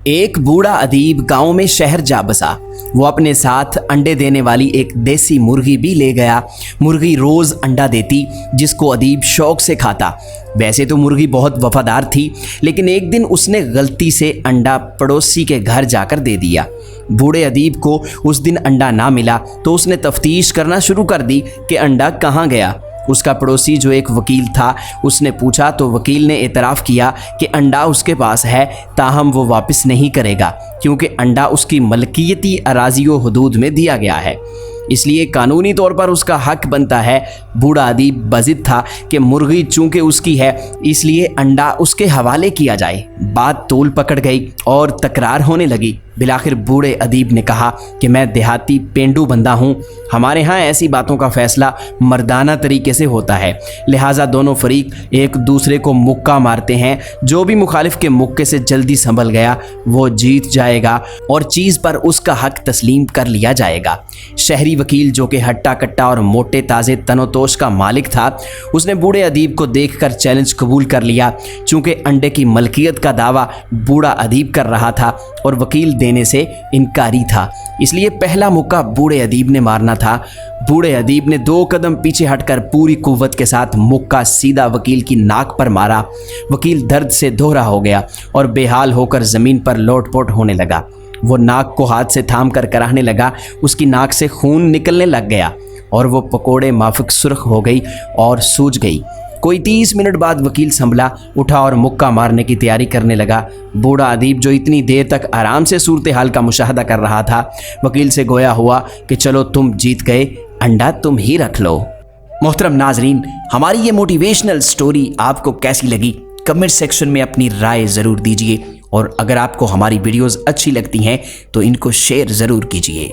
ایک बूढ़ा अदीब गांव में शहर जा बसा। वो अपने साथ अंडे देने वाली एक देसी मुर्गी भी ले गया। मुर्गी रोज़ अंडा देती, जिसको अदीब शौक से खाता। वैसे तो मुर्गी बहुत वफादार थी, लेकिन एक दिन उसने गलती से अंडा पड़ोसी के घर जाकर दे दिया। बूढ़े अदीब को उस दिन अंडा ना मिला तो उसने तफ्तीश करना शुरू कर दी कि अंडा कहाँ गया। उसका पड़ोसी जो एक वकील था, उसने पूछा तो वकील ने एतराफ़ किया कि अंडा उसके पास है, ताहम वो वापस नहीं करेगा क्योंकि अंडा उसकी मलकियती अराज़ी व हदूद में दिया गया है, इसलिए कानूनी तौर पर उसका हक बनता है। बूढ़ा अदीब बज़िद था कि मुर्गी चूँकि उसकी है इसलिए अंडा उसके हवाले किया जाए। बात तूल पकड़ गई और तकरार होने लगी। बिलाखिर बूढ़े अदीब ने कहा कि मैं देहाती पेंडू बंदा हूँ, हमारे यहाँ ऐसी बातों का फ़ैसला मर्दाना तरीके से होता है, लिहाजा दोनों फरीक एक दूसरे को मुक्का मारते हैं। जो भी मुखालिफ के मुक्के से जल्दी संभल गया वो जीत जाएगा और चीज़ पर उसका हक तस्लीम कर लिया जाएगा। शहरी वकील जो कि हट्टा कट्टा और मोटे ताज़े तनोतोश का मालिक था, उसने बूढ़े अदीब को देखकर चैलेंज कबूल कर लिया। चूँकि अंडे की मलकियत का दावा बूढ़ा अदीब कर रहा था और वकील देने से इनकारी था, इसलिए पहला मुक्का बूढ़े अदीब ने मारना था। बूढ़े अदीब ने 2 कदम पीछे हटकर पूरी कुव्वत के साथ मुक्का सीधा वकील की नाक पर मारा। वकील दर्द से दोहरा हो गया और बेहाल होकर ज़मीन पर लोटपोट होने लगा। वो नाक को हाथ से थाम कर कराहने लगा। उसकी नाक से खून निकलने लग गया और वो पकोड़े माफिक सुर्ख हो गई और सूज गई। कोई 30 मिनट बाद वकील संभला, उठा और मुक्का मारने की तैयारी करने लगा। बूढ़ा अदीब जो इतनी देर तक आराम से सूरत हाल का मुशाहदा कर रहा था, वकील से गोया हुआ कि चलो तुम जीत गए, अंडा तुम ही रख लो। मोहतरम नाजरीन, हमारी ये मोटिवेशनल स्टोरी आपको कैसी लगी कमेंट सेक्शन में अपनी राय ज़रूर दीजिए, और अगर आपको हमारी वीडियोज़ अच्छी लगती हैं तो इनको शेयर ज़रूर कीजिए।